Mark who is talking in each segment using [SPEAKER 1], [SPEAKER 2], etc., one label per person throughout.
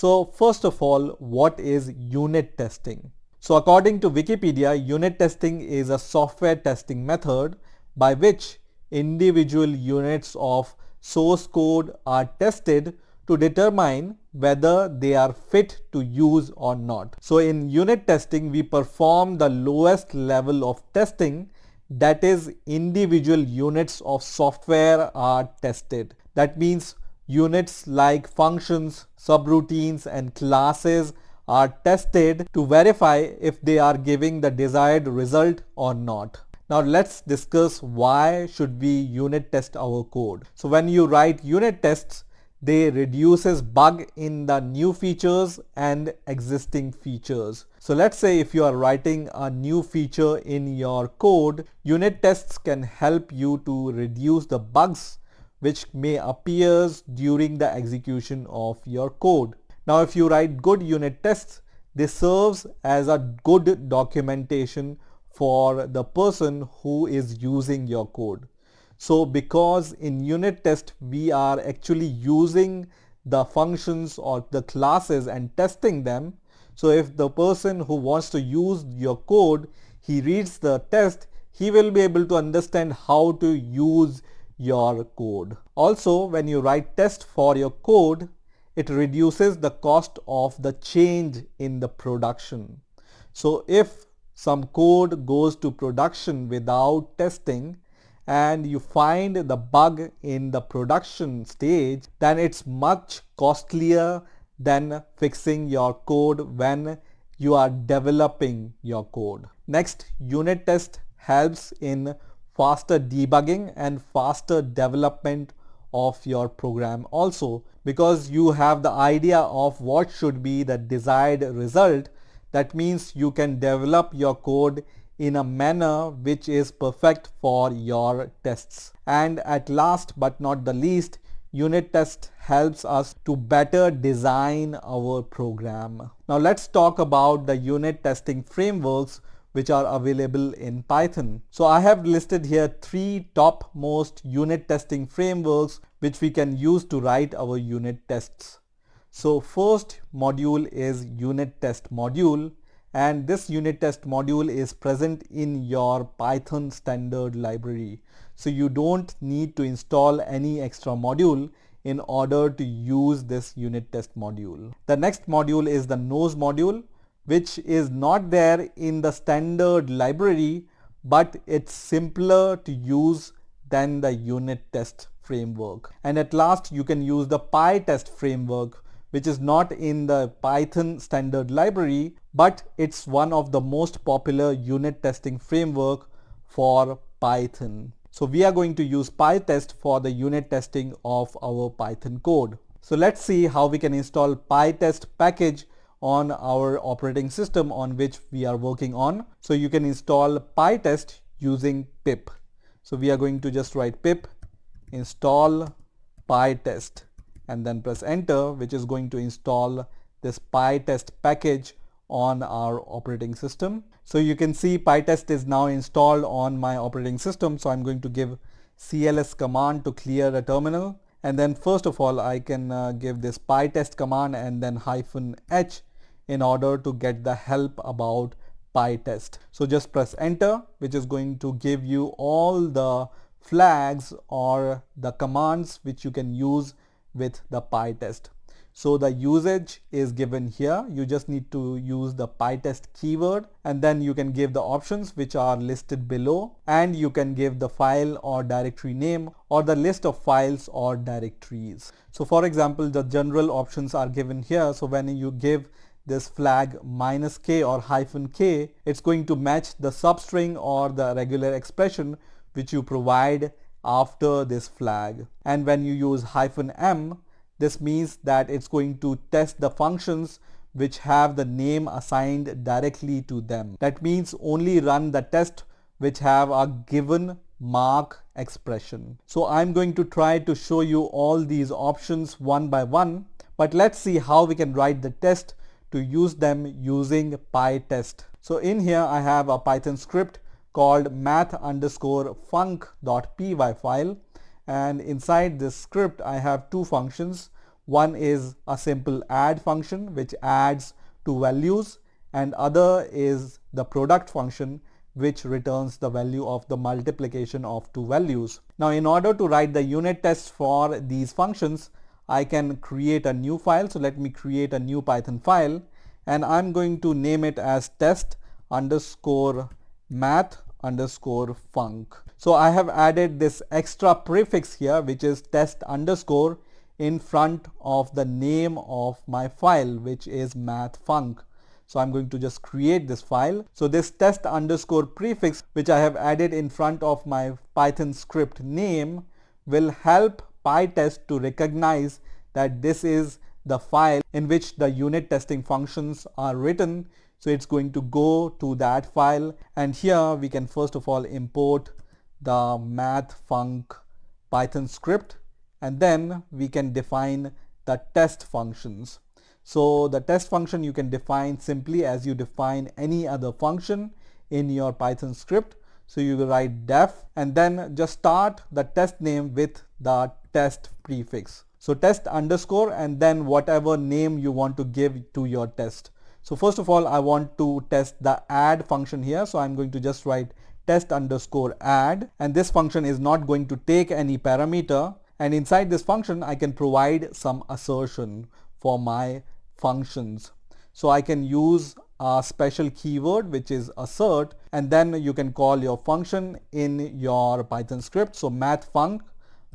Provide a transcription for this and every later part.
[SPEAKER 1] So first of all, what is unit testing? So according to Wikipedia, unit testing is a software testing method by which individual units of source code are tested to determine whether they are fit to use or not. So in unit testing, we perform the lowest level of testing, that is, individual units of software are tested. That means units like functions, subroutines and classes are tested to verify if they are giving the desired result or not. Now let's discuss why should we unit test our code. So when you write unit tests, they reduces bug in the new features and existing features. So let's say if you are writing a new feature in your code, unit tests can help you to reduce the bugs which may appear during the execution of your code. Now if you write good unit tests, this serves as a good documentation for the person who is using your code. So because in unit test we are actually using the functions or the classes and testing them, so if the person who wants to use your code, he reads the test, he will be able to understand how to use your code. Also, when you write test for your code, it reduces the cost of the change in the production. So if some code goes to production without testing and you find the bug in the production stage, then it's much costlier than fixing your code when you are developing your code. Next, unit test helps in faster debugging and faster development of your program also, because you have the idea of what should be the desired result. That means you can develop your code in a manner which is perfect for your tests. And at last but not the least, unit test helps us to better design our program. Now let's talk about the unit testing frameworks which are available in Python. So I have listed here 3 topmost unit testing frameworks which we can use to write our unit tests. So first module is unit test module, and this unit test module is present in your Python standard library. So you don't need to install any extra module in order to use this unit test module. The next module is the nose module, which is not there in the standard library, but it's simpler to use than the unit test framework. And at last, you can use the Py.test framework, which is not in the Python standard library, but it's one of the most popular unit testing framework for Python. So we are going to use Py.test for the unit testing of our Python code. So let's see how we can install Py.test package on our operating system on which we are working on. So you can install Py.test using pip. So we are going to just write pip install Py.test and then press enter, which is going to install this Py.test package on our operating system. So you can see Py.test is now installed on my operating system. So I'm going to give cls command to clear the terminal. And then first of all, I can give this Py.test command and then -h in order to get the help about Py.test. So just press enter, which is going to give you all the flags or the commands which you can use with the Py.test. So the usage is given here. You just need to use the Py.test keyword, and then you can give the options which are listed below, and you can give the file or directory name or the list of files or directories. So for example, the general options are given here. So when you give this flag -k or -k, it's going to match the substring or the regular expression which you provide after this flag. And when you use -m, this means that it's going to test the functions which have the name assigned directly to them. That means only run the test which have a given mark expression. So I'm going to try to show you all these options one by one, but let's see how we can write the test to use them using Py.test. So in here I have a Python script called math_func.py file, and inside this script I have 2 functions. One is a simple add function which adds two values, and other is the product function which returns the value of the multiplication of two values. Now in order to write the unit tests for these functions, I can create a new file. So let me create a new Python file, and I'm going to name it as test underscore math underscore func. So I have added this extra prefix here, which is test underscore, in front of the name of my file, which is math func. So I'm going to just create this file. So this test underscore prefix, which I have added in front of my Python script name, will help PyTest to recognize that this is the file in which the unit testing functions are written. So it's going to go to that file, and here we can first of all import the math func Python script, and then we can define the test functions. So the test function you can define simply as you define any other function in your Python script. So you will write def and then just start the test name with the test prefix. So test underscore and then whatever name you want to give to your test. So first of all, I want to test the add function here. So I'm going to just write test underscore add, and this function is not going to take any parameter, and inside this function I can provide some assertion for my functions. So I can use a special keyword which is assert, and then you can call your function in your Python script. So math func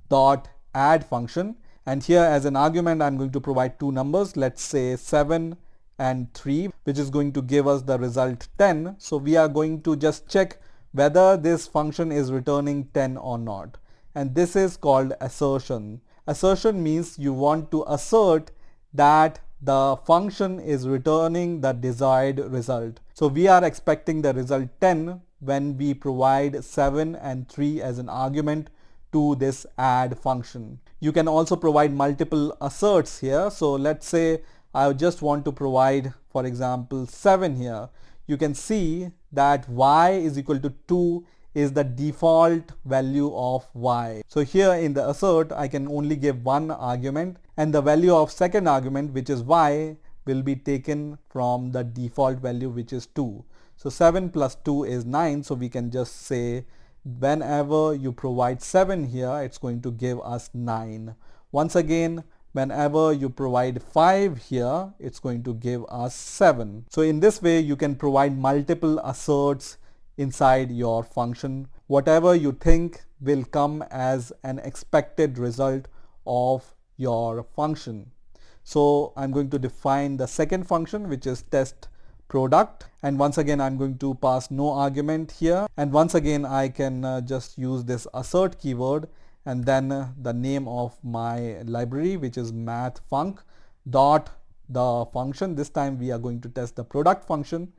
[SPEAKER 1] dot add function, and here as an argument I'm going to provide two numbers, let's say 7 and 3, which is going to give us the result 10. So we are going to just check whether this function is returning 10 or not, and this is called assertion. Assertion means you want to assert that the function is returning the desired result. So we are expecting the result 10 when we provide 7 and 3 as an argument to this add function. You can also provide multiple asserts here. So let's say I just want to provide, for example, 7 here. You can see that y is equal to 2 is the default value of y. So here in the assert I can only give one argument, and the value of second argument, which is y, will be taken from the default value, which is 2. So 7 plus 2 is 9. So we can just say whenever you provide 7 here, it's going to give us 9. Once again, whenever you provide 5 here, it's going to give us 7. So in this way you can provide multiple asserts inside your function, whatever you think will come as an expected result of your function. So I'm going to define the second function, which is test product, and once again I'm going to pass no argument here, and once again I can just use this assert keyword and then the name of my library, which is math func dot the function. This time we are going to test the product function,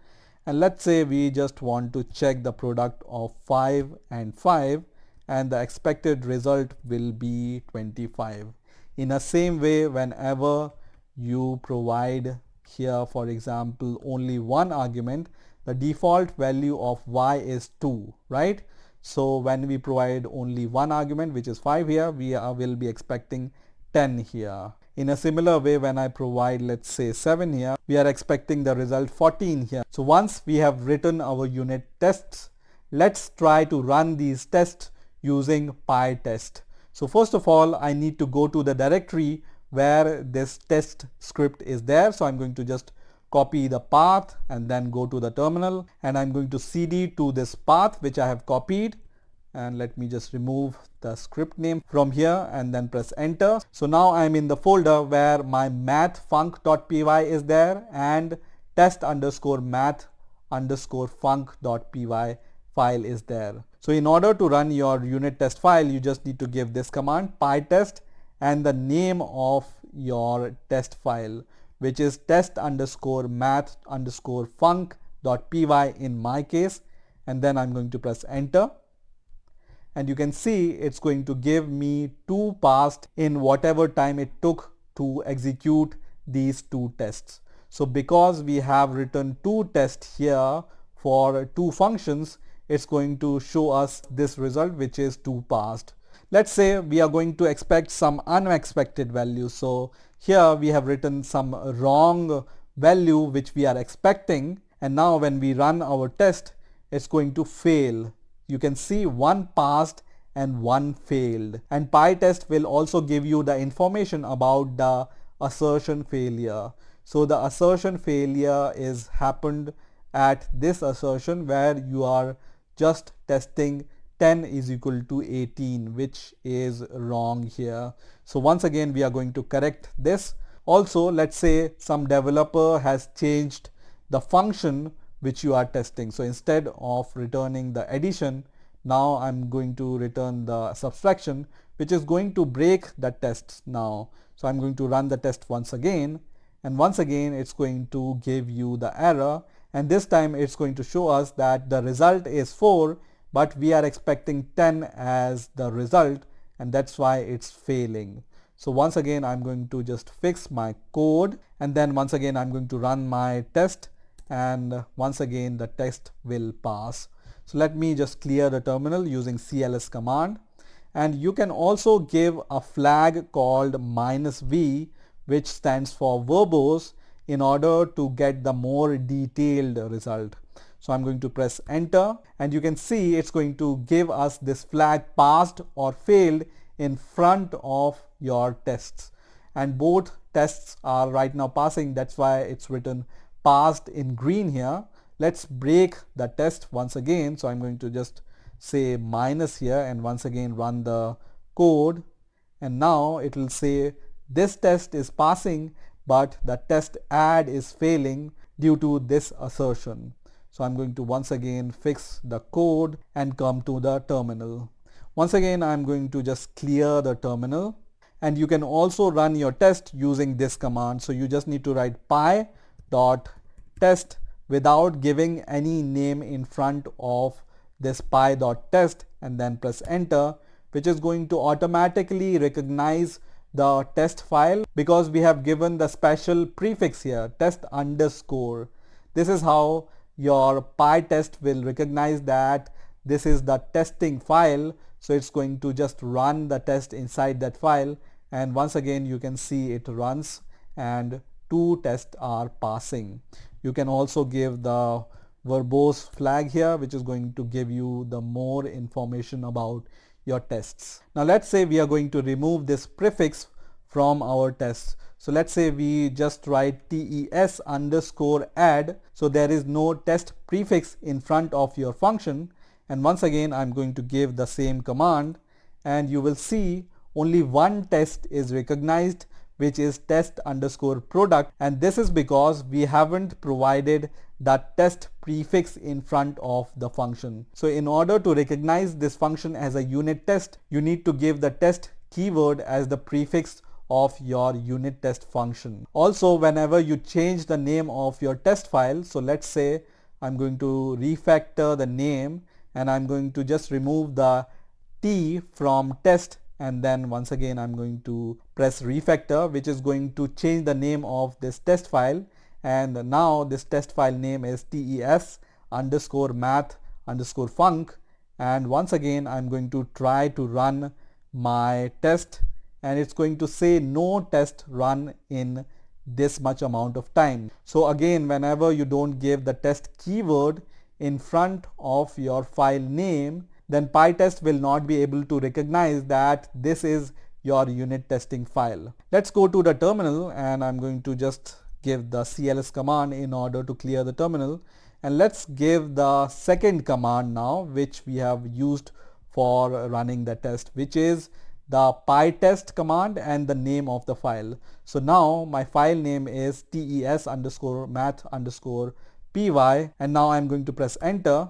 [SPEAKER 1] and let's say we just want to check the product of 5 and 5, and the expected result will be 25. In the same way, whenever you provide here, for example, only one argument, the default value of y is 2, right? So when we provide only one argument, which is 5 here, we will be expecting 10 here. In a similar way, when I provide, let's say 7 here, we are expecting the result 14 here. So once we have written our unit tests, let's try to run these tests using Py.test. So first of all, I need to go to the directory where this test script is there. So I'm going to just copy the path and then go to the terminal, and I'm going to cd to this path which I have copied, and let me just remove the script name from here and then press enter. So now I'm in the folder where my math func.py is there and test underscore math underscore func.py file is there. So in order to run your unit test file, you just need to give this command pytest and the name of your test file, which is test underscore math underscore func.py in my case, and then I'm going to press enter, and you can see it's going to give me 2 passed in whatever time it took to execute these 2 tests. So because we have written 2 tests here for 2 functions, it's going to show us this result, which is 2 passed. Let's say we are going to expect some unexpected values. So here we have written some wrong value which we are expecting, and now when we run our test, it's going to fail. You can see one passed and one failed. And PyTest will also give you the information about the assertion failure. So the assertion failure is happened at this assertion where you are just testing 10 is equal to 18, which is wrong here. So once again we are going to correct this. Also, let's say some developer has changed the function which you are testing. So instead of returning the addition, now I'm going to return the subtraction, which is going to break the tests now. So I'm going to run the test once again, and once again it's going to give you the error, and this time it's going to show us that the result is 4, but we are expecting 10 as the result, and that's why it's failing. So once again I'm going to just fix my code, and then once again I'm going to run my test, and once again the test will pass. So let me just clear the terminal using cls command, and you can also give a flag called -v, which stands for verbose, in order to get the more detailed result. So I'm going to press enter, and you can see it's going to give us this flag passed or failed in front of your tests, and both tests are right now passing. That's why it's written passed in green here. Let's break the test once again. So I'm going to just say minus here and once again run the code, and now it will say this test is passing, but the test add is failing due to this assertion. So I'm going to once again fix the code and come to the terminal. Once again I'm going to just clear the terminal, and you can also run your test using this command. So you just need to write Py.test without giving any name in front of this Py.test, and then press enter, which is going to automatically recognize the test file because we have given the special prefix here, test underscore. This is how your PyTest will recognize that this is the testing file. So it's going to just run the test inside that file, and once again you can see it runs and 2 tests are passing. You can also give the verbose flag here, which is going to give you the more information about your tests. Now let's say we are going to remove this prefix from our tests. So let's say we just write tes underscore add, so there is no test prefix in front of your function, and once again I'm going to give the same command, and you will see only one test is recognized, which is test underscore product, and this is because we haven't provided the test prefix in front of the function. So in order to recognize this function as a unit test, you need to give the test keyword as the prefix of your unit test function. Also, whenever you change the name of your test file, so let's say I'm going to refactor the name, and I'm going to just remove the T from test, and then once again I'm going to press refactor, which is going to change the name of this test file, and now this test file name is tes underscore math underscore func, and once again I'm going to try to run my test, and it's going to say no test run in this much amount of time. So again, whenever you don't give the test keyword in front of your file name, then PyTest will not be able to recognize that this is your unit testing file. Let's go to the terminal, and I'm going to just give the cls command in order to clear the terminal, and let's give the second command now, which we have used for running the test, which is the pytest command and the name of the file. So now my file name is tes underscore math underscore py, and now I'm going to press enter,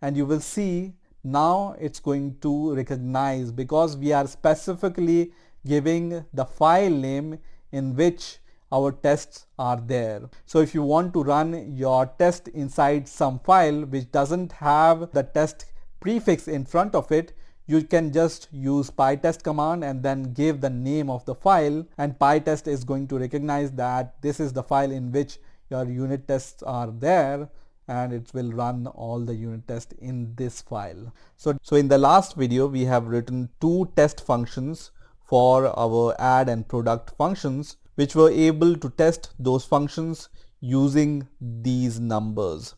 [SPEAKER 1] and you will see now it's going to recognize because we are specifically giving the file name in which our tests are there. So if you want to run your test inside some file which doesn't have the test prefix in front of it, you can just use pytest command and then give the name of the file, and pytest is going to recognize that this is the file in which your unit tests are there, and it will run all the unit tests in this file. So in the last video we have written 2 test functions for our add and product functions, which were able to test those functions using these numbers.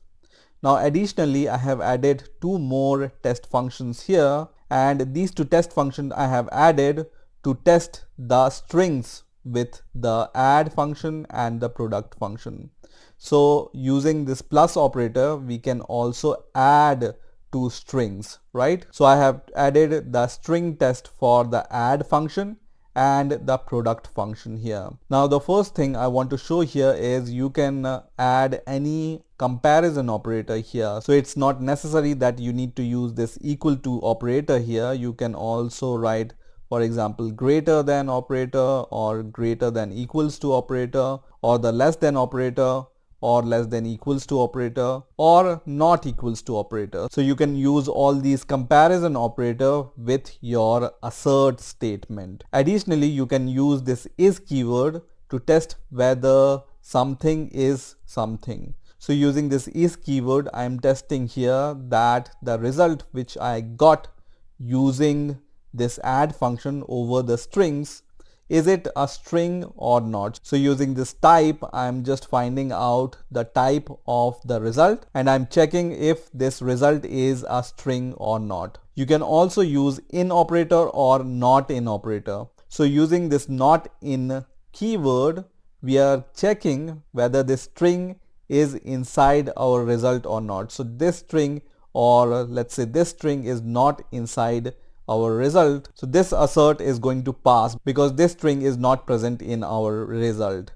[SPEAKER 1] Now additionally, I have added two more test functions here, and these two test functions I have added to test the strings with the add function and the product function. So using this plus operator, we can also add two strings, right? So I have added the string test for the add function and the product function here. Now the first thing I want to show here is you can add any comparison operator here. So it's not necessary that you need to use this equal to operator here. You can also write, for example, greater than operator, or greater than equals to operator, or the less than operator, or less than equals to operator, or not equals to operator. So you can use all these comparison operator with your assert statement. Additionally, you can use this is keyword to test whether something is something. So using this is keyword, I am testing here that the result which I got using this add function over the strings, is it a string or not? So using this type, I'm just finding out the type of the result, and I'm checking if this result is a string or not. You can also use in operator or not in operator. So using this not in keyword, we are checking whether this string is inside our result or not. So this string, or let's say this string, is not inside our result. So this assert is going to pass because this string is not present in our result.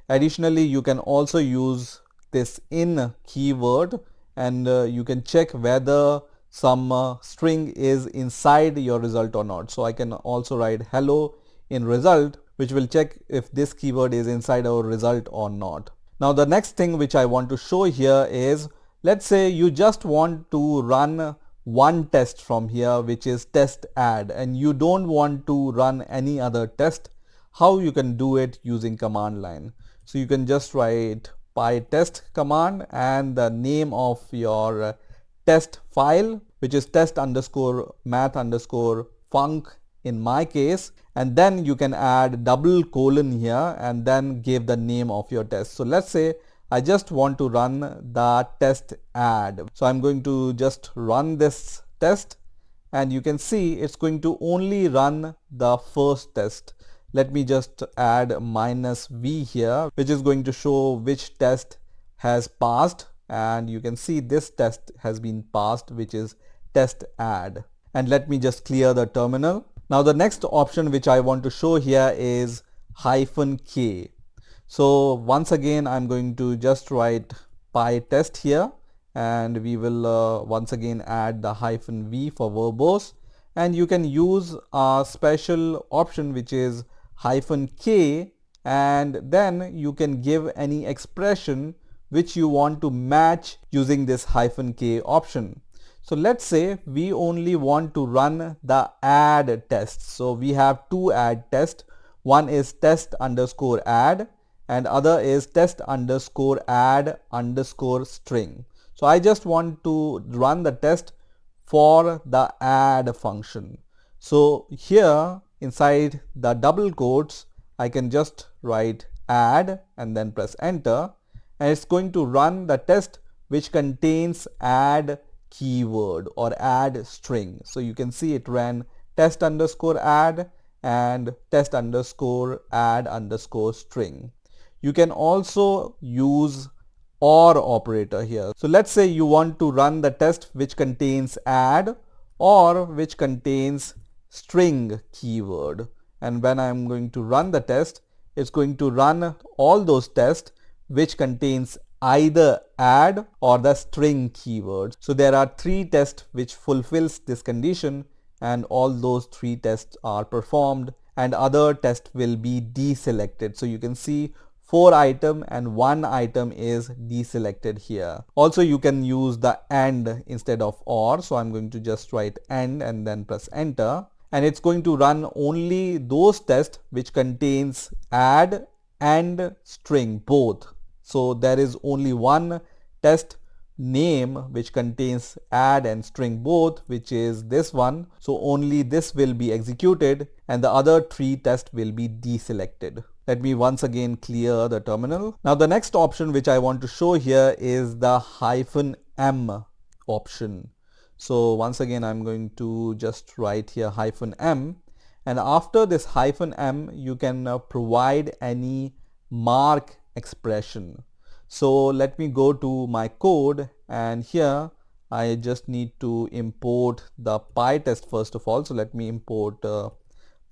[SPEAKER 1] Additionally, you can also use this in keyword, and you can check whether some string is inside your result or not. So I can also write hello in result, which will check if this keyword is inside our result or not. Now the next thing which I want to show here is, let's say you just want to run one test from here, which is test add, and you don't want to run any other test. How you can do it using command line? So you can just write Py.test command and the name of your test file, which is test_math_func in my case, and then you can add double colon here and then give the name of your test. So let's say I just want to run the test add. So I'm going to just run this test, and you can see it's going to only run the first test. Let me just add -v here, which is going to show which test has passed, and you can see this test has been passed, which is test add. And let me just clear the terminal. Now the next option which I want to show here is -k. So once again, I'm going to just write Py.test here, and we will once again add the -v for verbose, and you can use a special option which is -k, and then you can give any expression which you want to match using this -k option. So let's say we only want to run the add test. So we have two add tests. One is test_add, and other is test_add_string. So I just want to run the test for the add function. So here inside the double quotes, I can just write add and then press enter, and it's going to run the test which contains add keyword or add string. So you can see it ran test_add and test_add_string. You can also use OR operator here. So let's say you want to run the test which contains add or which contains string keyword, and when I'm going to run the test, it's going to run all those tests which contains either add or the string keyword. So there are three tests which fulfills this condition, and all those three tests are performed, and other test will be deselected. So you can see 4 items and 1 item is deselected here. Also you can use the AND instead of OR. So I'm going to just write AND and then press enter, and it's going to run only those tests which contains add and string both. So there is only one test name which contains add and string both, which is this one. So only this will be executed and the other 3 tests will be deselected. Let me once again clear the terminal. Now the next option which I want to show here is the -m option. So once again I'm going to just write here -m, and after this -m you can provide any mark expression. So let me go to my code, and here I just need to import the PyTest first of all. So let me import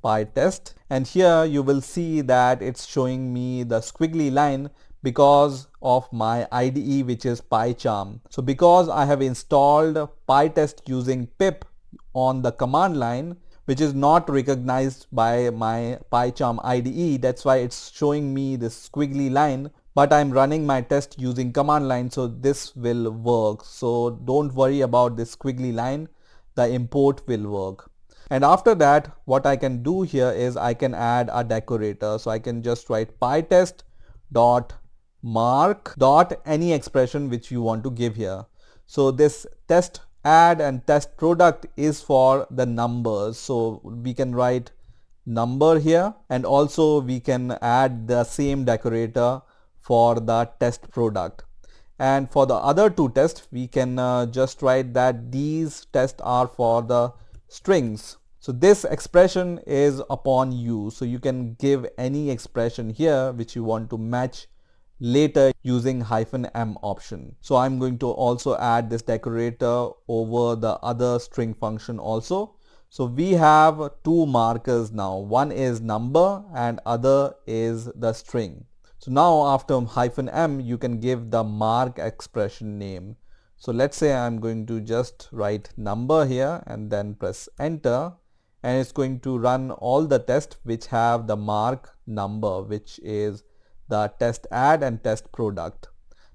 [SPEAKER 1] Py.test, and here you will see that it's showing me the squiggly line because of my IDE, which is PyCharm. So because I have installed Py.test using pip on the command line, which is not recognized by my PyCharm IDE, that's why it's showing me this squiggly line, but I'm running my test using command line, so this will work. So don't worry about this squiggly line, the import will work. And after that, what I can do here is I can add a decorator. So I can just write pytest.mark any expression which you want to give here. So this test add and test product is for the numbers. So we can write number here, and also we can add the same decorator for the test product. And for the other two tests, we can just write that these tests are for the strings. So this expression is upon you. So you can give any expression here which you want to match later using -m option. So I'm going to also add this decorator over the other string function also. So we have two markers now. One is number and other is the string. So now after -m you can give the mark expression name. So let's say I'm going to just write number here and then press enter, and it's going to run all the tests which have the mark number, which is the test add and test product.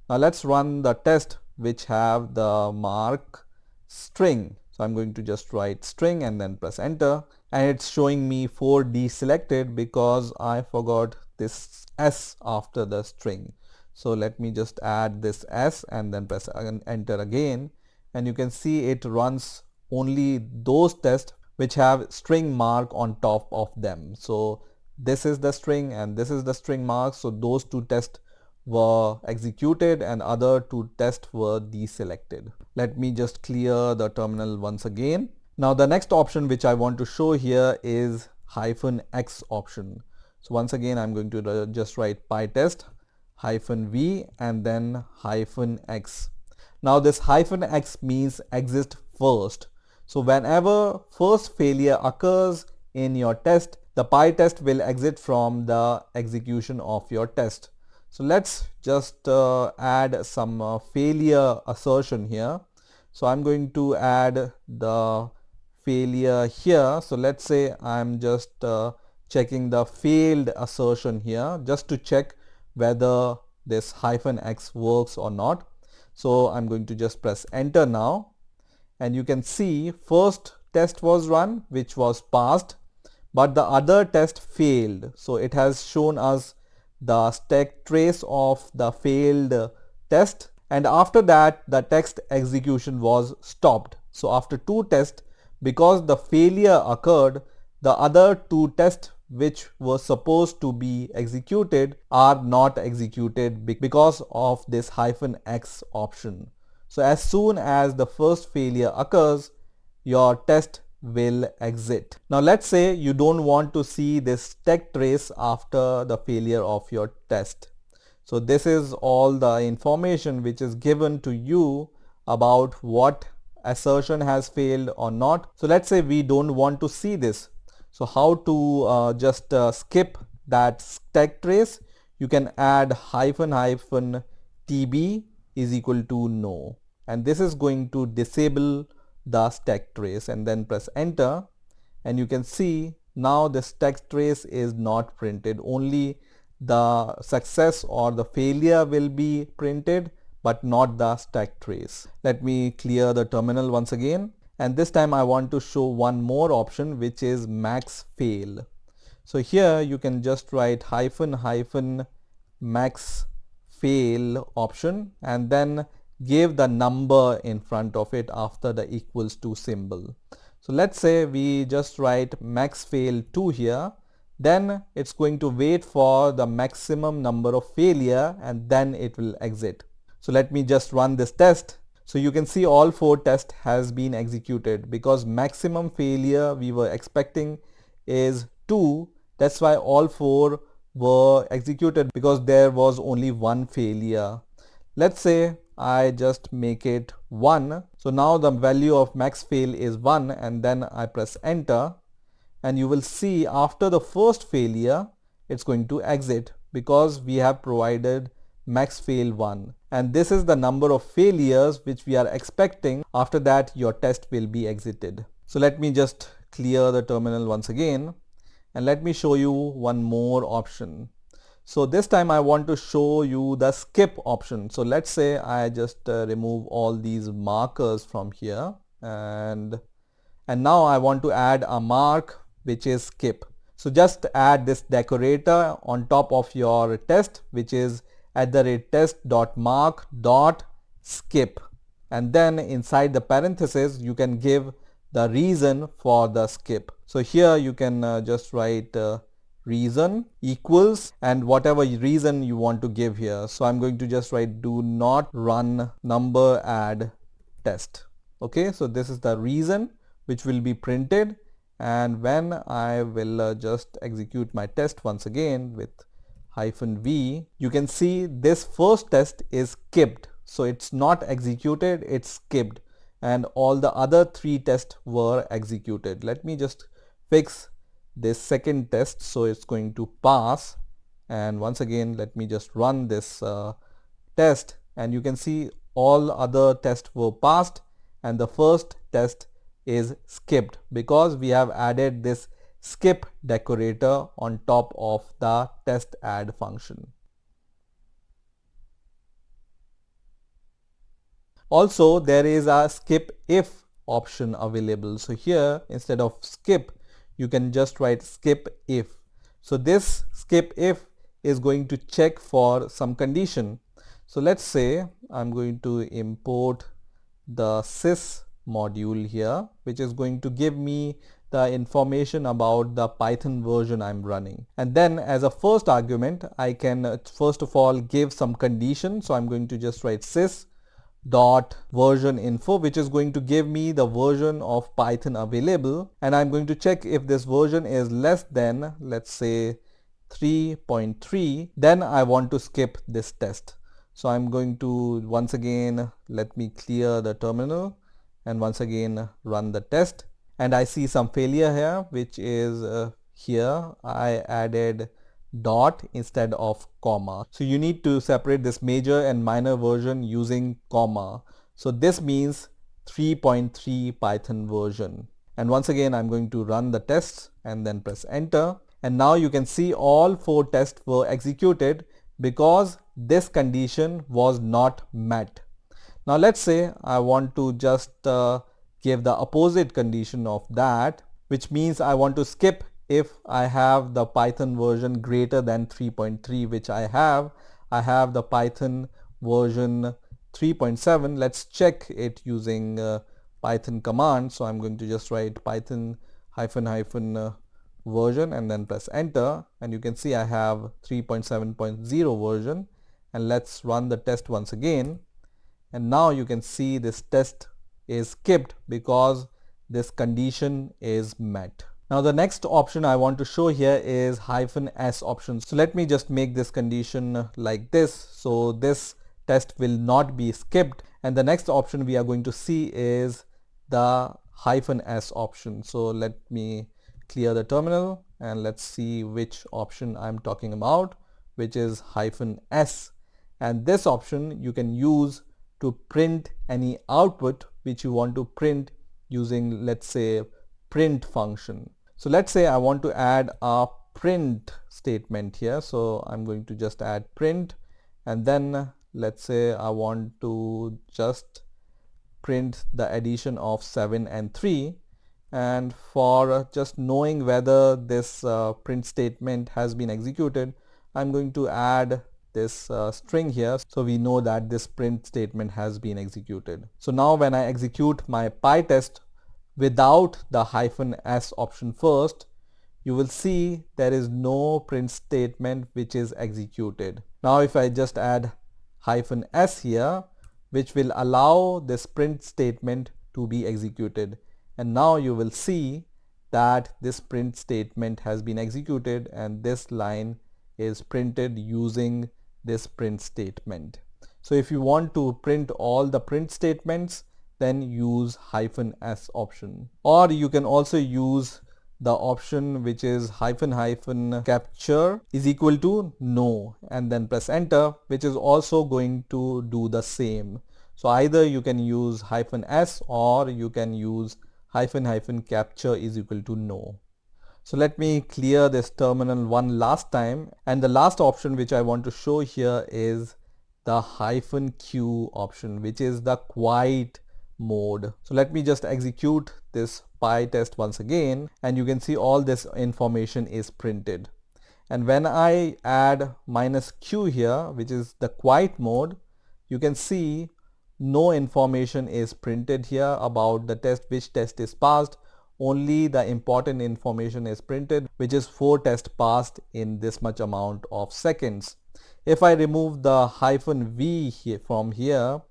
[SPEAKER 1] Now let's run the test which have the mark string. So I'm going to just write string and then press enter, and it's showing me 4 deselected because I forgot this s after the string. So let me just add this s and then press enter again, and you can see it runs only those tests which have string mark on top of them. So this is the string and this is the string mark. So those two tests were executed and other two tests were deselected. Let me just clear the terminal once again. Now the next option which I want to show here is -x option. So once again I'm going to just write pytest -v and then -x. Now this -x means exist first. So whenever first failure occurs in your test, the PyTest will exit from the execution of your test. So let's just add some failure assertion here. So I'm going to add the failure here. So let's say I'm just checking the failed assertion here just to check whether this -x works or not. So I'm going to just press enter now, and you can see first test was run which was passed, but the other test failed. So it has shown us the stack trace of the failed test, and after that the text execution was stopped. So after two tests, because the failure occurred, the other two tests which were supposed to be executed are not executed because of this -x option. So as soon as the first failure occurs, your test will exit. Now let's say you don't want to see this stack trace after the failure of your test. So this is all the information which is given to you about what assertion has failed or not. So let's say we don't want to see this. So how to just skip that stack trace? You can add -tb is equal to no, and this is going to disable the stack trace, and then press enter, and you can see now the stack trace is not printed. Only the success or the failure will be printed, but not the stack trace. Let me clear the terminal once again, and this time I want to show one more option, which is max fail. So here you can just write -max fail option and then give the number in front of it after the equals to symbol. So let's say we just write max fail 2 here, then it's going to wait for the maximum number of failure and then it will exit. So let me just run this test. So you can see all 4 tests has been executed because maximum failure we were expecting is 2. That's why all 4 were executed because there was only one failure. Let's say I just make it 1. So now the value of max fail is 1 and then I press enter, and you will see after the first failure it's going to exit because we have provided max fail 1, and this is the number of failures which we are expecting. After that your test will be exited. So let me just clear the terminal once again and let me show you one more option. So this time I want to show you the skip option. So let's say I just remove all these markers from here, and now I want to add a mark which is skip. So just add this decorator on top of your test, which is @test.mark.skip, and then inside the parenthesis you can give the reason for the skip. So here you can just write reason equals and whatever reason you want to give here. So I'm going to just write do not run number add test. Okay, so this is the reason which will be printed, and when I will just execute my test once again with -v, you can see this first test is skipped. So it's not executed, it's skipped, and all the other 3 tests were executed. Let me just fix this second test so it's going to pass, and once again let me just run this test, and you can see all other tests were passed and the first test is skipped because we have added this skip decorator on top of the test add function. Also there is a skip if option available. So here instead of skip you can just write skip if. So this skip if is going to check for some condition. So let's say I'm going to import the sys module here, which is going to give me the information about the Python version I'm running. And then as a first argument, I can first of all give some condition. So I'm going to just write sys dot version info, which is going to give me the version of Python available, and I'm going to check if this version is less than, let's say, 3.3, then I want to skip this test. So I'm going to once again let me clear the terminal and once again run the test, and I see some failure here, which is here I added dot instead of comma. So you need to separate this major and minor version using comma. So this means 3.3 Python version. And once again I'm going to run the tests and then press enter, and now you can see all 4 tests were executed because this condition was not met. Now let's say I want to just give the opposite condition of that, which means I want to skip if I have the Python version greater than 3.3, which I have the Python version 3.7. Let's check it using Python command. So I'm going to just write Python version and then press enter, and you can see I have 3.7.0 version, and let's run the test once again, and now you can see this test is skipped because this condition is met. Now the next option I want to show here is -s option. So let me just make this condition like this, so this test will not be skipped, and the next option we are going to see is the -s option. So let me clear the terminal and let's see which option I'm talking about, which is -s, and this option you can use to print any output which you want to print using, let's say, print function. So let's say I want to add a print statement here, so I'm going to just add print, and then let's say I want to just print the addition of 7 and 3, and for just knowing whether this print statement has been executed, I'm going to add this string here, so we know that this print statement has been executed. So now when I execute my PyTest without the -s option first, you will see there is no print statement which is executed. Now if I just add -s here, which will allow this print statement to be executed, and now you will see that this print statement has been executed and this line is printed using this print statement. So if you want to print all the print statements, then use -s option, or you can also use the option which is capture is equal to no, and then press enter, which is also going to do the same. So either you can use -s or you can use capture is equal to no. So let me clear this terminal one last time, and the last option which I want to show here is the -q option, which is the quiet mode. So let me just execute this PyTest once again, and you can see all this information is printed. And when I add -q here, which is the quiet mode, you can see no information is printed here about the test, which test is passed. Only the important information is printed, which is 4 tests passed in this much amount of seconds. If I remove the -v here from here,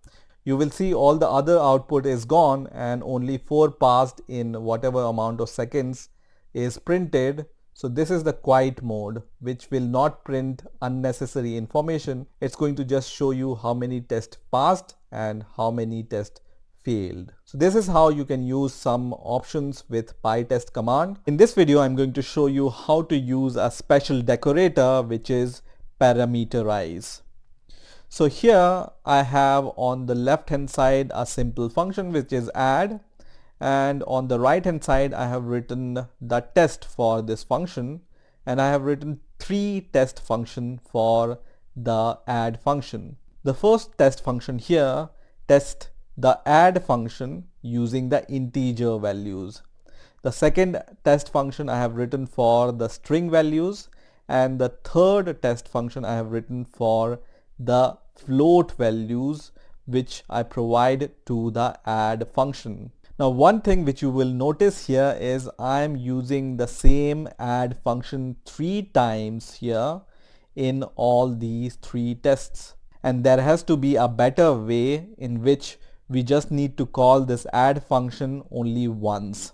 [SPEAKER 1] you will see all the other output is gone and only 4 passed in whatever amount of seconds is printed. So this is the quiet mode, which will not print unnecessary information. It's going to just show you how many tests passed and how many tests failed. So this is how you can use some options with PyTest command. In this video, I'm going to show you how to use a special decorator, which is Parameterize. So here I have on the left hand side a simple function which is add, and on the right hand side I have written the test for this function, and I have written 3 test function for the add function. The first test function here tests the add function using the integer values. The second test function I have written for the string values, and the third test function I have written for the float values which I provide to the add function. Now one thing which you will notice here is I am using the same add function 3 times here in all these 3 tests, and there has to be a better way in which we just need to call this add function only once.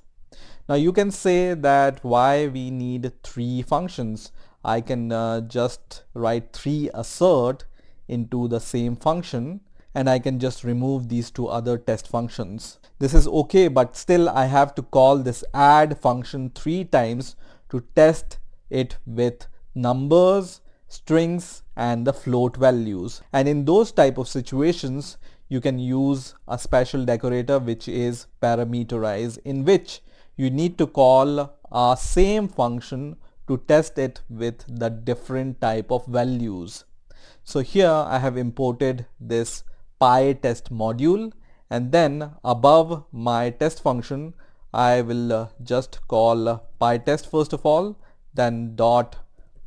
[SPEAKER 1] Now you can say that why we need 3 functions. I can just write 3 assert into the same function, and I can just remove these 2 other test functions. This is okay, but still I have to call this add function 3 times to test it with numbers, strings, and the float values. And in those type of situations, you can use a special decorator which is Parameterize, in which you need to call a same function to test it with the different type of values. So here I have imported this PyTest module, and then above my test function I will just call PyTest first of all, then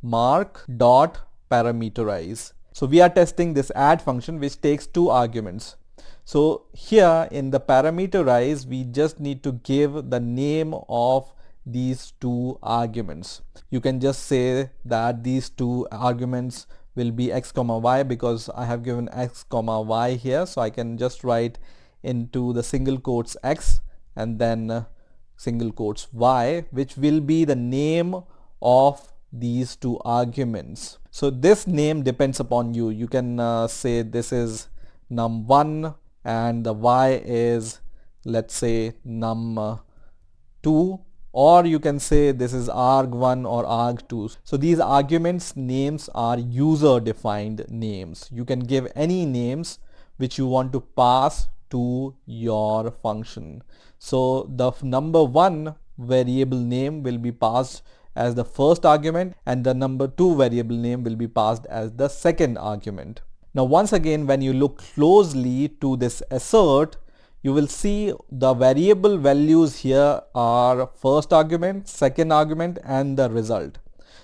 [SPEAKER 1] .mark.parametrize. So we are testing this add function which takes 2 arguments. So here in the Parameterize we just need to give the name of these 2 arguments. You can just say that these 2 arguments will be x comma y, because I have given x comma y here, so I can just write into the single quotes x and then single quotes y, which will be the name of these 2 arguments. So this name depends upon you. You can say this is num1 and the y is, let's say, num2, or you can say this is arg1 or arg2. So these arguments names are user defined names. You can give any names which you want to pass to your function. So the number1 variable name will be passed as the first argument, and the number2 variable name will be passed as the second argument. Now once again, when you look closely to this assert, you will see the variable values here are first argument, second argument, and the result.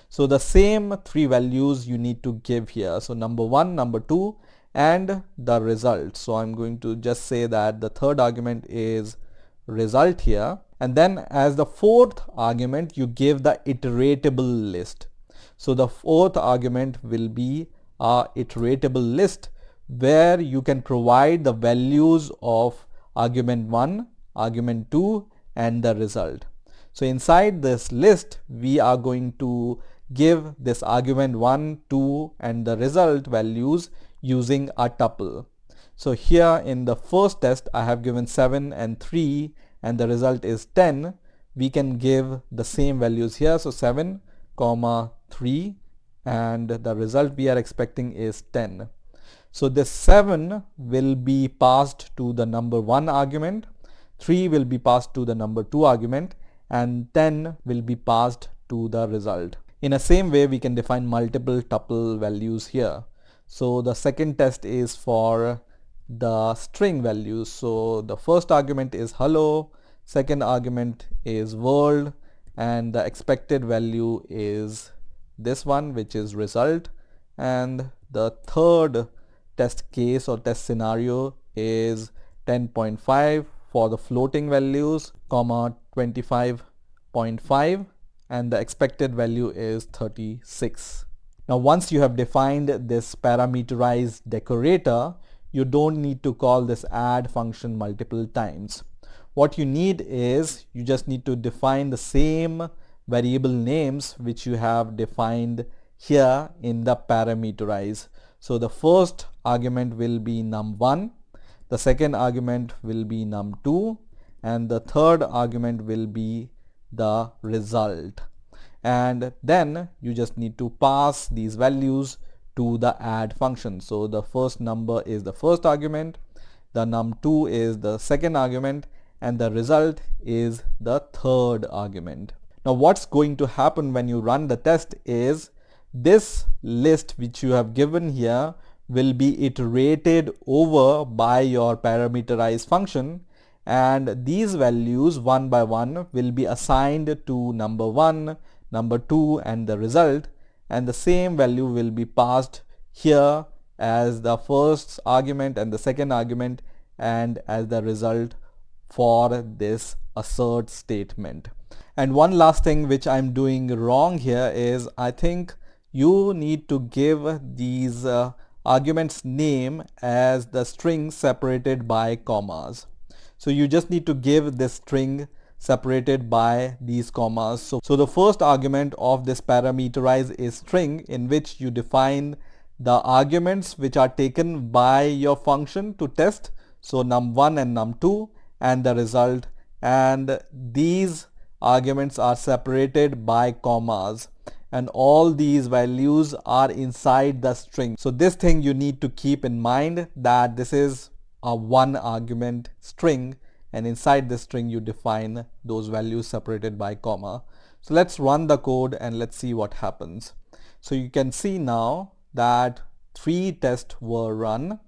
[SPEAKER 1] So the same 3 values you need to give here. So number1, number2, and the result. So I'm going to just say that the third argument is result here, And then as the fourth argument, you give the iteratable list. So the fourth argument will be a iteratable list where you can provide the values of argument 1, argument 2 and the result. So inside this list, we are going to give this argument 1, 2 and the result values using a tuple. So here in the first test, I have given 7 and 3 and the result is 10. We can give the same values here. So 7, 3 and the result we are expecting is 10. So this 7 will be passed to the number 1 argument, 3 will be passed to the number 2 argument and 10 will be passed to the result. In the same way, we can define multiple tuple values here. So the second test is for the string values. So the first argument is hello, second argument is world and the expected value is this one, which is result, and the third test case or test scenario is 10.5 for the floating values, 25.5 and the expected value is 36. Now once you have defined this parameterized decorator, you don't need to call this add function multiple times. What you need is you just need to define the same variable names which you have defined here in the parameterize. So the first argument will be num1, the second argument will be num2 and the third argument will be the result. And then you just need to pass these values to the add function. So the first number is the first argument, the num2 is the second argument and the result is the third argument. Now what's going to happen when you run the test is this list which you have given here will be iterated over by your parameterize function and these values one by one will be assigned to number 1, number 2 and the result, and the same value will be passed here as the first argument and the second argument and as the result for this assert statement. And one last thing which I'm doing wrong here is I think you need to give these arguments name as the string separated by commas. So you just need to give this string separated by these commas. So the first argument of this parameterize is string, in which you define the arguments which are taken by your function to test. So num1 and num2 and the result, and these arguments are separated by commas and all these values are inside the string. So this thing you need to keep in mind, that this is a one argument string and inside the string you define those values separated by comma. So let's run the code and let's see what happens. So you can see now that 3 tests were run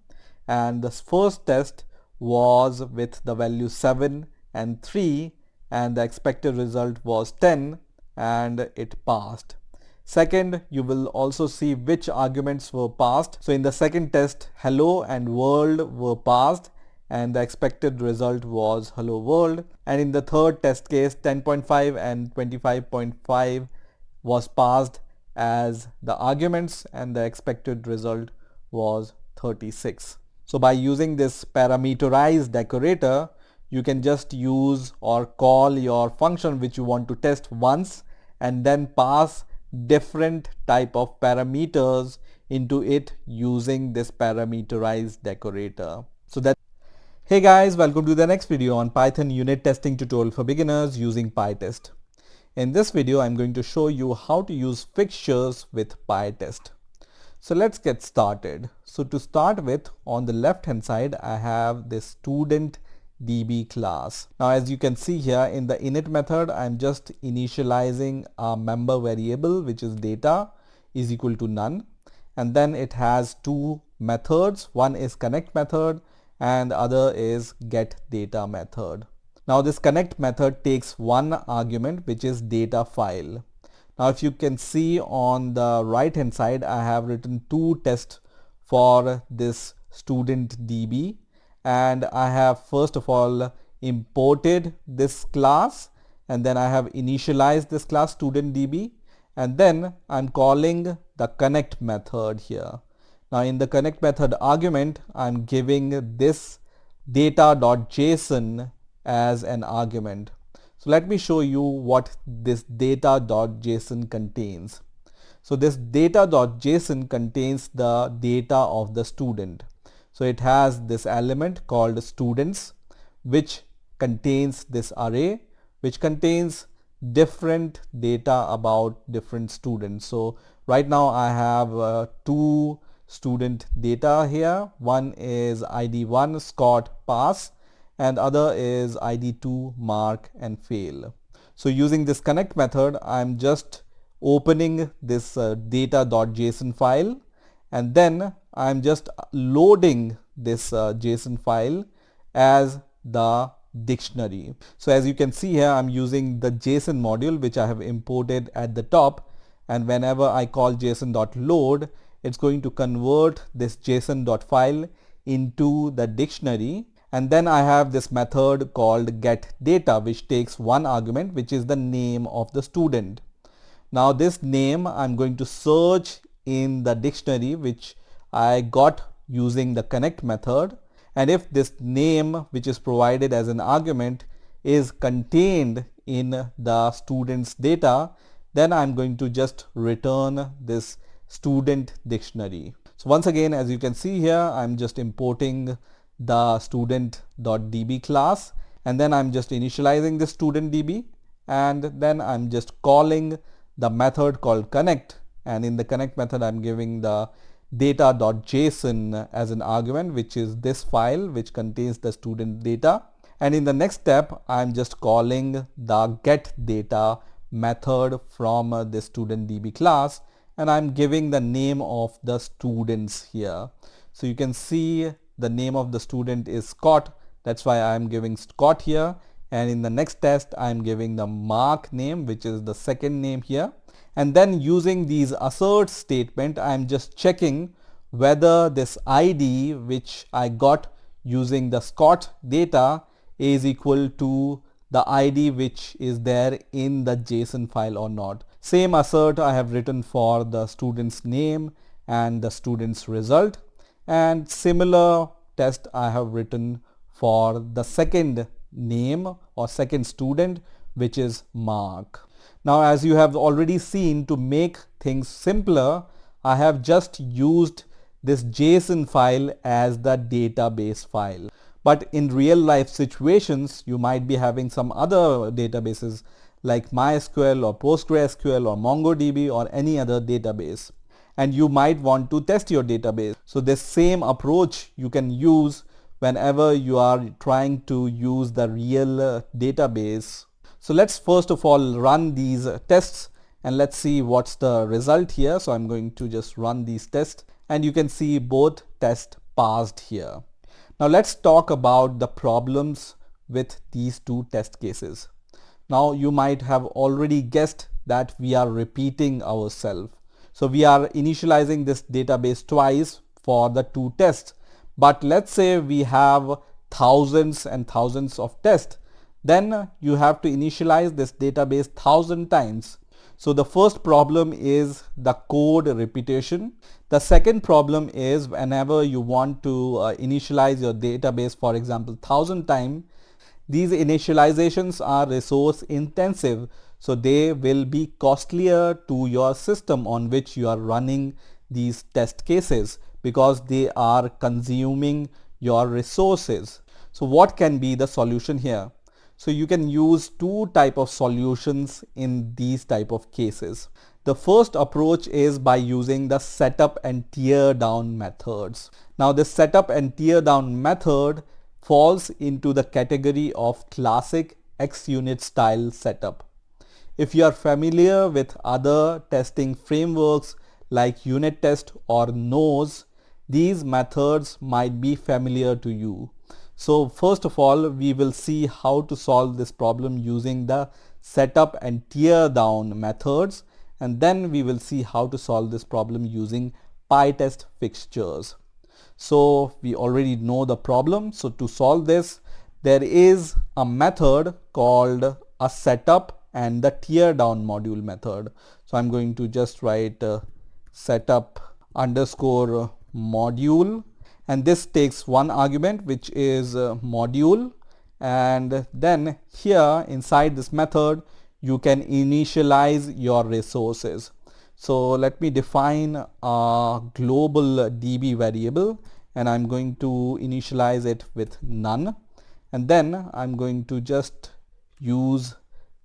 [SPEAKER 1] and the first test was with the value 7 and 3 and the expected result was 10 and it passed. Second, you will also see which arguments were passed. So in the second test, hello and world were passed and the expected result was hello world. And in the third test case, 10.5 and 25.5 was passed as the arguments and the expected result was 36. So by using this parameterized decorator, you can just use or call your function which you want to test once and then pass different type of parameters into it using this parameterized decorator. So that, hey guys, welcome to the next video on Python unit testing tutorial for beginners using Py.test. In this video, I'm going to show you how to use fixtures with Py.test. So let's get started. So to start with, on the left hand side, I have this student DB class. Now as you can see here in the init method, I'm just initializing a member variable which is data is equal to none, and then it has two methods. One is connect method and the other is get data method. Now this connect method takes one argument which is data file. Now if you can see on the right hand side, I have written two tests for this student DB. And I have first of all imported this class, and then I have initialized this class studentDB, and then I'm calling the connect method here. Now in the connect method argument, I'm giving this data.json as an argument. So let me show you what this data.json contains. So this data.json contains the data of the student. So it has this element called students, which contains this array, which contains different data about different students. So right now I have two student data here. One is ID1 Scott pass, and other is ID2 mark and fail. So using this connect method, I'm just opening this data.json file, and then I'm just loading this JSON file as the dictionary. So as you can see here, I'm using the JSON module which I have imported at the top, and whenever I call json.load, it's going to convert this json.file into the dictionary. And then I have this method called getData, which takes one argument, which is the name of the student. Now this name I'm going to search in the dictionary which I got using the connect method, and if this name which is provided as an argument is contained in the student's data, then I'm going to just return this student dictionary. So once again, as you can see here, I'm just importing the student.db class, and then I'm just initializing the student.db, and then I'm just calling the method called connect, and in the connect method I'm giving the data.json as an argument, which is this file which contains the student data. And in the next step, I'm just calling the getData method from the student.db class, and I'm giving the name of the students here. So you can see the name of the student is Scott, that's why I'm giving Scott here. And in the next test, I'm giving the mark name, which is the second name here. And then using these assert statement, I'm just checking whether this ID which I got using the Scott data is equal to the ID which is there in the JSON file or not. Same assert I have written for the student's name and the student's result, and similar test I have written for the second name or second student, which is Mark. Now as you have already seen, to make things simpler, I have just used this JSON file as the database file. But in real life situations, you might be having some other databases like MySQL or PostgreSQL or MongoDB or any other database, and you might want to test your database. So this same approach you can use whenever you are trying to use the real database. So let's first of all run these tests, and let's see what's the result here. So I'm going to just run these tests, and you can see both tests passed here. Now let's talk about the problems with these two test cases. Now you might have already guessed that we are repeating ourselves. So we are initializing this database twice for the two tests. But let's say we have thousands and thousands of tests, then you have to initialize this database 1,000 times. So the first problem is the code repetition. The second problem is whenever you want to initialize your database, for example, 1,000 times, these initializations are resource intensive. So they will be costlier to your system on which you are running these test cases, because they are consuming your resources. So what can be the solution here? So you can use two type of solutions in these type of cases. The first approach is by using the setup and tear down methods. Now the setup and tear down method falls into the category of classic XUnit style setup. If you are familiar with other testing frameworks like unit test or nose, these methods might be familiar to you. So first of all, we will see how to solve this problem using the setup and tear down methods, and then we will see how to solve this problem using Py.test fixtures. So we already know the problem. So to solve this, there is a method called a setup and the teardown module method. So I'm going to just write setup underscore module, and this takes one argument, which is module, and then here inside this method you can initialize your resources. So let me define a global db variable, and I'm going to initialize it with none, and then I'm going to just use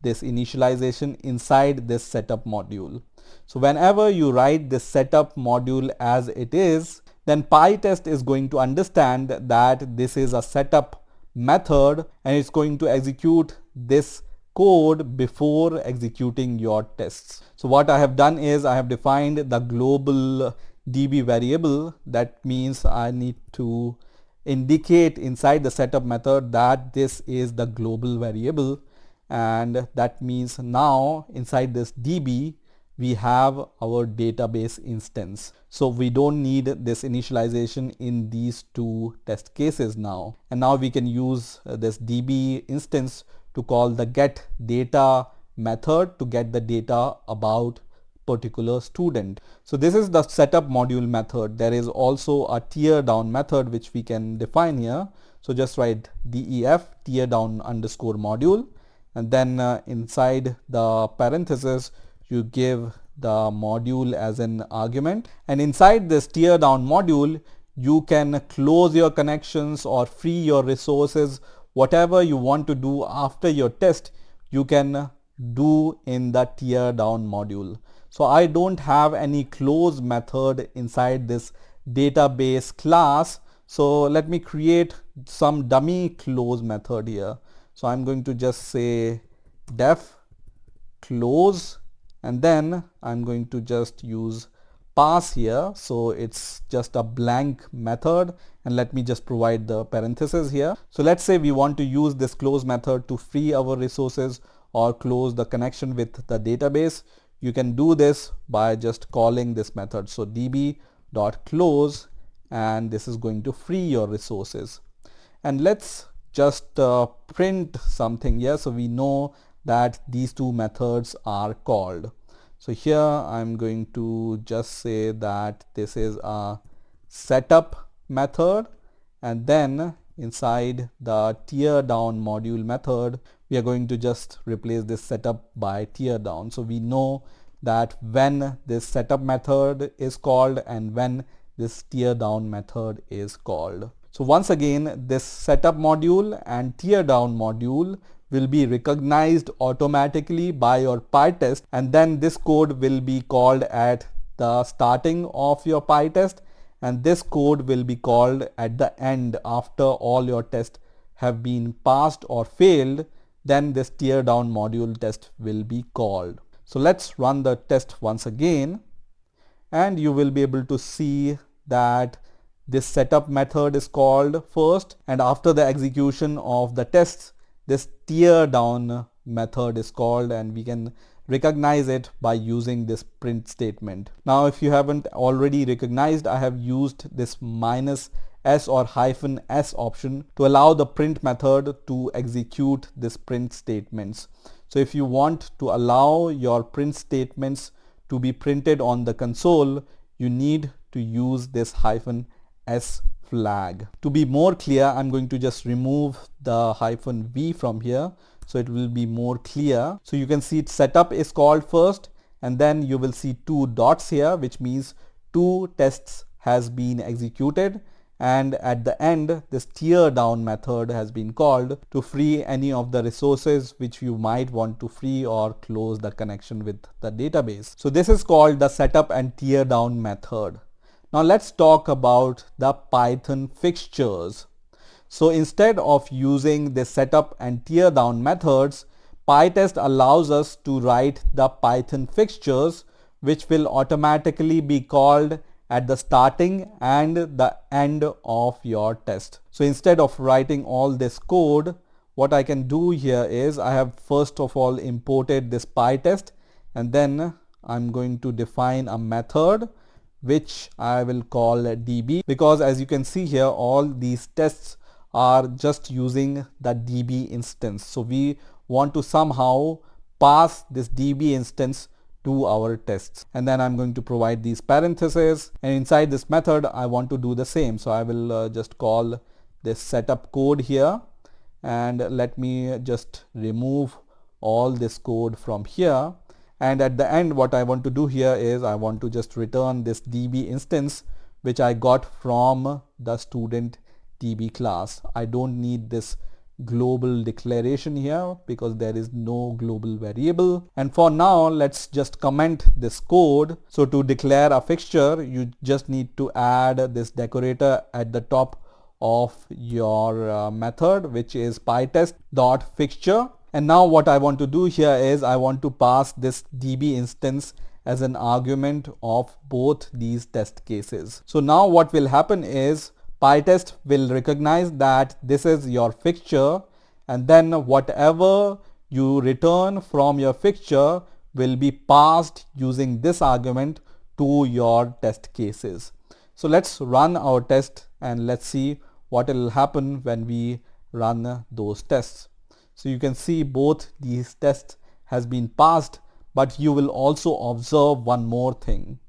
[SPEAKER 1] this initialization inside this setup module. So whenever you write this setup module as it is, then PyTest is going to understand that this is a setup method, and it's going to execute this code before executing your tests. So what I have done is I have defined the global db variable. That means I need to indicate inside the setup method that this is the global variable, and that means now inside this db we have our database instance. So we don't need this initialization in these two test cases now. And now we can use this db instance to call the get data method to get the data about particular student. So this is the setup module method. There is also a teardown method which we can define here. So just write def teardown underscore module, and then inside the parenthesis you give the module as an argument, and inside this teardown module you can close your connections or free your resources. Whatever you want to do after your test you can do in the teardown module. So I don't have any close method inside this database class, so let me create some dummy close method here. So I'm going to just say def close, and then I'm going to just use pass here, so it's just a blank method, and let me just provide the parenthesis here. So let's say we want to use this close method to free our resources or close the connection with the database. You can do this by just calling this method. So db.close, and this is going to free your resources. And let's just print something here so we know that these two methods are called. So here I'm going to just say that this is a setup method, and then inside the teardown module method we are going to just replace this setup by teardown. So we know that when this setup method is called and when this teardown method is called. So once again, this setup module and teardown module will be recognized automatically by your PyTest, and then this code will be called at the starting of your PyTest, and this code will be called at the end after all your tests have been passed or failed. Then this teardown module test will be called. So let's run the test once again, and you will be able to see that this setup method is called first, and after the execution of the tests this teardown method is called, and we can recognize it by using this print statement. Now if you haven't already recognized, I have used this -s or -s option to allow the print method to execute this print statements. So if you want to allow your print statements to be printed on the console, you need to use this -s flag. To be more clear, I'm going to just remove the -v from here so it will be more clear. So you can see setup is called first, and then you will see two dots here, which means two tests has been executed, and at the end this teardown method has been called to free any of the resources which you might want to free or close the connection with the database. So this is called the setup and teardown method. Now let's talk about the Python fixtures. So instead of using the setup and teardown methods, PyTest allows us to write the Python fixtures, which will automatically be called at the starting and the end of your test. So instead of writing all this code, what I can do here is I have first of all imported this PyTest, and then I'm going to define a method which I will call db, because as you can see here all these tests are just using the DB instance. So we want to somehow pass this DB instance to our tests. And then I'm going to provide these parentheses, and inside this method I want to do the same. So I will just call this setup code here, and let me just remove all this code from here. And at the end, what I want to do here is I want to just return this DB instance which I got from the student DB class. I don't need this global declaration here because there is no global variable. And for now, let's just comment this code. So to declare a fixture, you just need to add this decorator at the top of your method, which is pytest.fixture. And now what I want to do here is I want to pass this DB instance as an argument of both these test cases. So now what will happen is PyTest will recognize that this is your fixture, and then whatever you return from your fixture will be passed using this argument to your test cases. So let's run our test and let's see what will happen when we run those tests. So you can see both these tests has been passed, but you will also observe one more thing.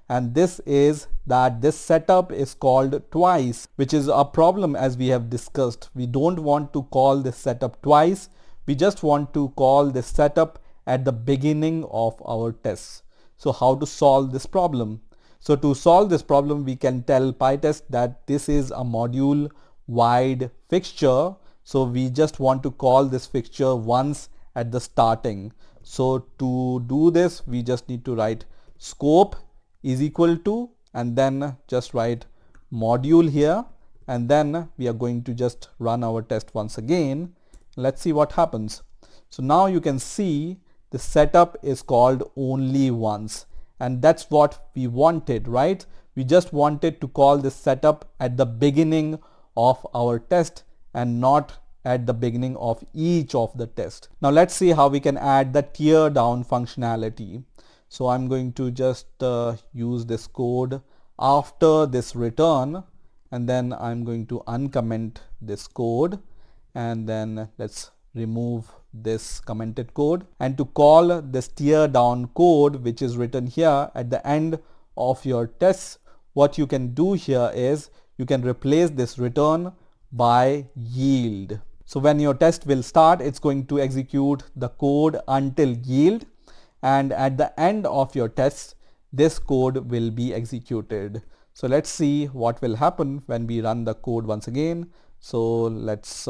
[SPEAKER 1] And this is that this setup is called twice, which is a problem as we have discussed. We don't want to call this setup twice. We just want to call this setup at the beginning of our tests. So how to solve this problem? So to solve this problem, we can tell PyTest that this is a module wide fixture. So we just want to call this fixture once at the starting. So to do this, we just need to write scope is equal to, and then just write module here, and then we are going to just run our test once again. Let's see what happens. So now you can see the setup is called only once, and that's what we wanted, right? We just wanted to call this setup at the beginning of our test and not at the beginning of each of the test. Now let's see how we can add the tear down functionality. So I'm going to just use this code after this return, and then I'm going to uncomment this code, and then let's remove this commented code. And to call this tear down code, which is written here at the end of your tests, what you can do here is you can replace this return by yield. So when your test will start, it's going to execute the code until yield, and at the end of your test, this code will be executed. So let's see what will happen when we run the code once again. So let's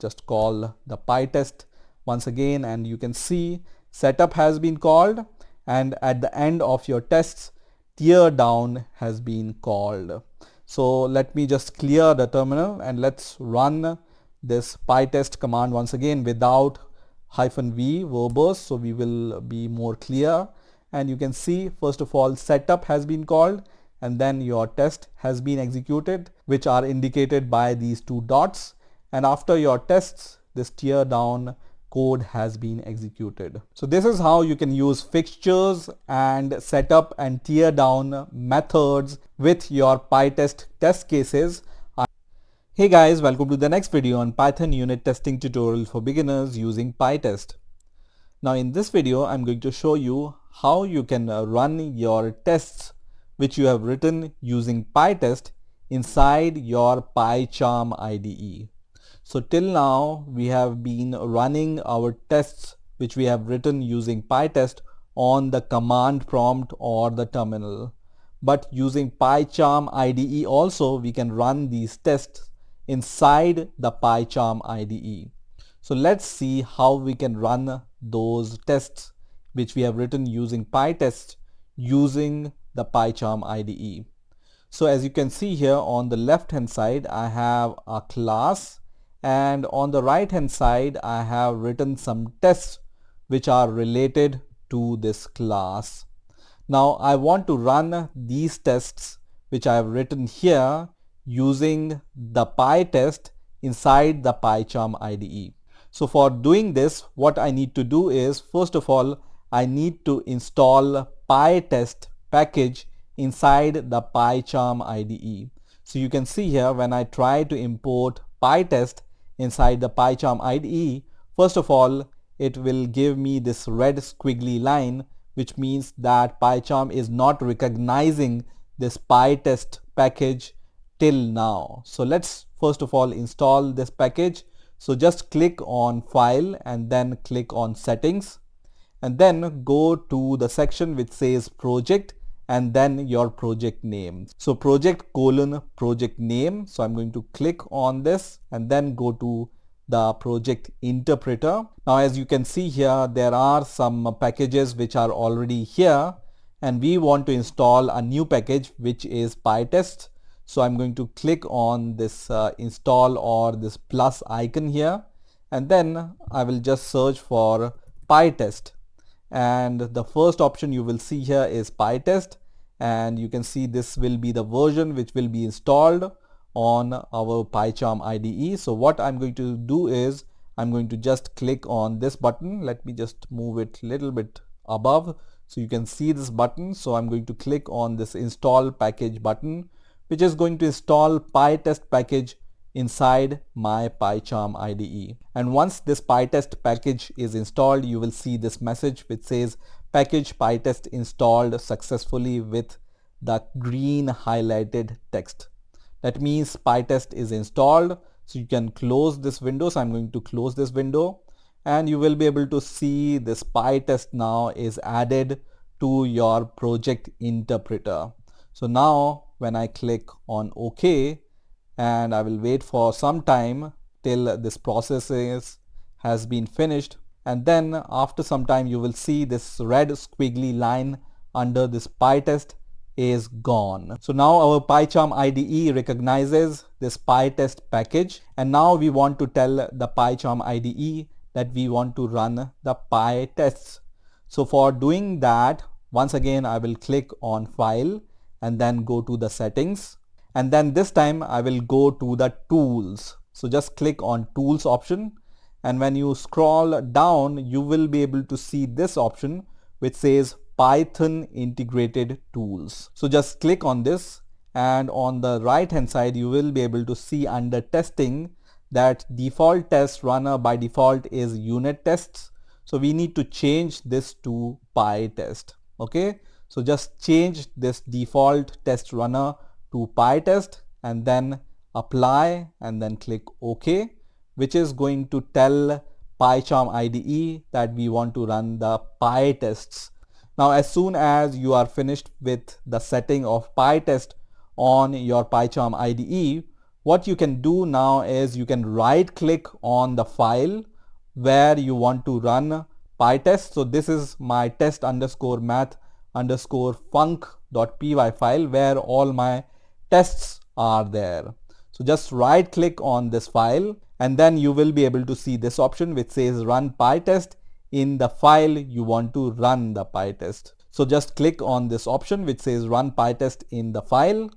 [SPEAKER 1] just call the PyTest once again, and you can see setup has been called, and at the end of your tests, tear down has been called. So let me just clear the terminal and let's run this PyTest command once again without -v verbose, so we will be more clear. And you can see, first of all, setup has been called, and then your test has been executed, which are indicated by these two dots. And after your tests, this tear down code has been executed. So this is how you can use fixtures and setup and tear down methods with your PyTest test cases. Hey guys, welcome to the next video on Python unit testing tutorial for beginners using PyTest. Now in this video, I'm going to show you how you can run your tests which you have written using PyTest inside your PyCharm IDE. So till now, we have been running our tests which we have written using PyTest on the command prompt or the terminal. But using PyCharm IDE also, we can run these tests inside the PyCharm IDE. So let's see how we can run those tests which we have written using PyTest using the PyCharm IDE. So as you can see here on the left hand side, I have a class, and on the right hand side I have written some tests which are related to this class. Now I want to run these tests which I have written here using the PyTest inside the PyCharm IDE. So for doing this, what I need to do is, first of all, I need to install PyTest package inside the PyCharm IDE. So you can see here when I try to import PyTest inside the PyCharm IDE, first of all, it will give me this red squiggly line, which means that PyCharm is not recognizing this PyTest package till now. So let's first of all install this package. So just click on File and then click on Settings, and then go to the section which says Project and then your project name. So project name. So I'm going to click on this and then go to the project interpreter. Now as you can see here, there are some packages which are already here, and we want to install a new package which is PyTest. So I'm going to click on this install or this plus icon here, and then I will just search for PyTest, and the first option you will see here is PyTest, and you can see this will be the version which will be installed on our PyCharm IDE. So what I'm going to do is I'm going to just click on this button. Let me just move it a little bit above so you can see this button. So I'm going to click on this install package button, which is going to install PyTest package inside my PyCharm IDE. And once this PyTest package is installed, you will see this message which says package PyTest installed successfully with the green highlighted text. That means PyTest is installed. So you can close this window. So I'm going to close this window, and you will be able to see this PyTest now is added to your project interpreter. So now when I click on OK, and I will wait for some time till this process has been finished, and then after some time you will see this red squiggly line under this PyTest is gone. So now our PyCharm IDE recognizes this PyTest package, and now we want to tell the PyCharm IDE that we want to run the PyTests. So for doing that, once again I will click on File and then go to the Settings, and then this time I will go to the Tools. So just click on Tools option, and when you scroll down you will be able to see this option which says Python integrated tools. So just click on this, and on the right hand side you will be able to see under testing that default test runner by default is unit tests. So we need to change this to PyTest. Okay, so just change this default test runner to PyTest and then apply and then click OK, which is going to tell PyCharm IDE that we want to run the PyTests. Now as soon as you are finished with the setting of PyTest on your PyCharm IDE, what you can do now is you can right click on the file where you want to run PyTest. So this is my test_math_func.py file where all my tests are there. So just right click on this file, and then you will be able to see this option which says run PyTest in the file you want to run the PyTest. So just click on this option which says run PyTest in the file,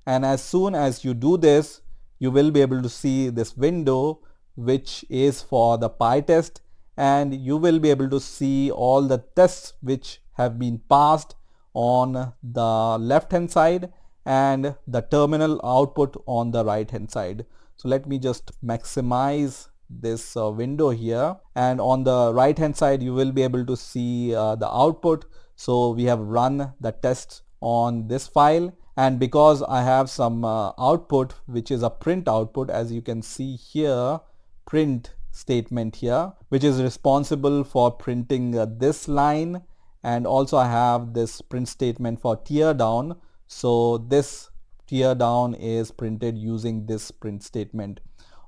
[SPEAKER 1] and as soon as you do this you will be able to see this window which is for the PyTest, and you will be able to see all the tests which have been passed on the left hand side and the terminal output on the right hand side. So let me just maximize this window here, and on the right hand side you will be able to see the output. So we have run the test on this file, and because I have some output which is a print output, as you can see here, print statement here which is responsible for printing this line, and also I have this print statement for teardown. So this teardown is printed using this print statement.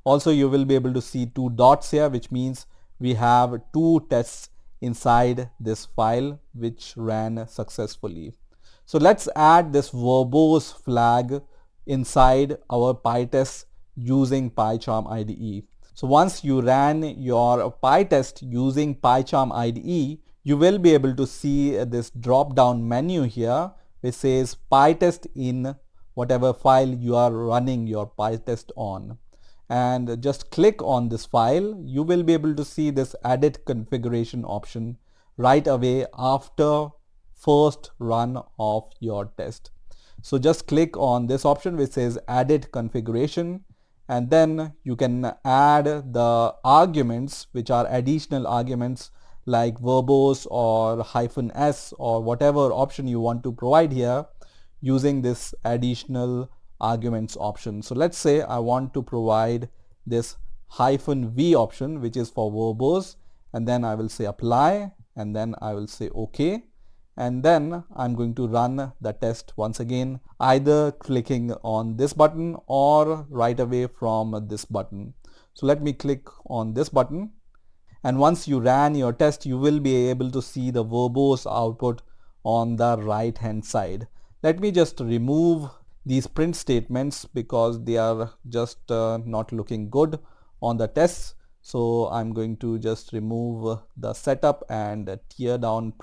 [SPEAKER 1] Also you will be able to see two dots here, which means we have two tests inside this file which ran successfully. So let's add this verbose flag inside our PyTest using PyCharm IDE. So once you ran your PyTest using PyCharm IDE, you will be able to see this drop down menu here which says PyTest in whatever file you are running your PyTest on. And just click on this file, you will be able to see this edit configuration option right away after first run of your test. So just click on this option which says edit configuration, and then you can add the arguments, which are additional arguments like verbose or -s or whatever option you want to provide here using this additional arguments option. So let's say I want to provide this -v option, which is for verbose, and then I will say apply, and then I will say OK, and then I'm going to run the test once again, either clicking on this button or right away from this button. So let me click on this button, and once you ran your test, you will be able to see the verbose output on the right hand side. Let me just remove these print statements because they are just not looking good on the tests. So I'm going to just remove the setup and tear down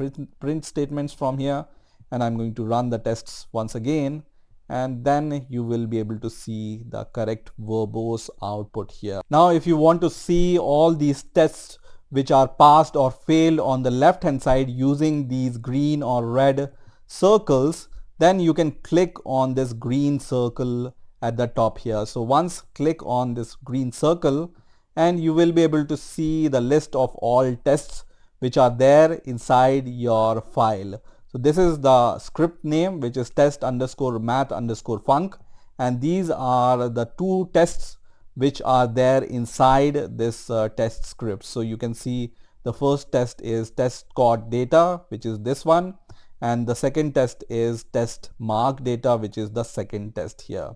[SPEAKER 1] print statements from here, and I'm going to run the tests once again, and then you will be able to see the correct verbose output here. Now if you want to see all these tests which are passed or failed on the left hand side using these green or red circles, then you can click on this green circle at the top here. So once click on this green circle, and you will be able to see the list of all tests which are there inside your file. So this is the script name, which is test_math_func, and these are the two tests which are there inside this test script. So you can see the first test is test code data, which is this one, and the second test is test mark data, which is the second test here.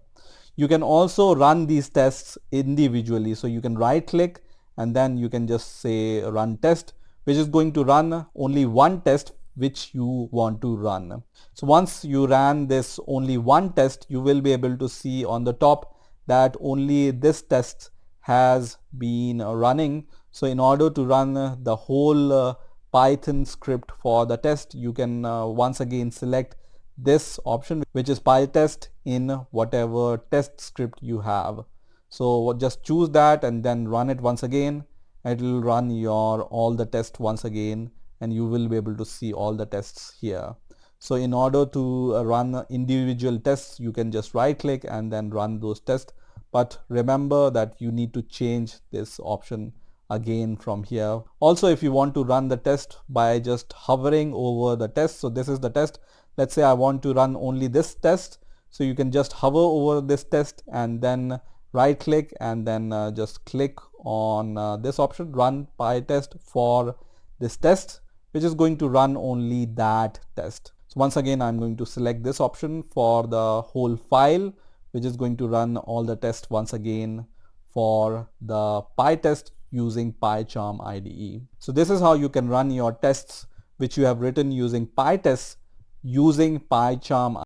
[SPEAKER 1] You can also run these tests individually. So you can right click and then you can just say run test, which is going to run only one test which you want to run. So once you ran this only one test, you will be able to see on the top that only this test has been running. So in order to run the whole Python script for the test, you can once again select this option, which is PyTest in whatever test script you have. So just choose that and then run it once again. It will run your all the tests once again, and you will be able to see all the tests here. So in order to run individual tests, you can just right click and then run those tests. But remember that you need to change this option again from here. Also, if you want to run the test by just hovering over the test, so this is the test. Let's say I want to run only this test. So you can just hover over this test and then right click and then just click on this option, run PyTest for this test, which is going to run only that test. So once again, I'm going to select this option for the whole file, which is going to run all the tests once again for the PyTest using PyCharm IDE. So this is how you can run your tests which you have written using PyTest using PyCharm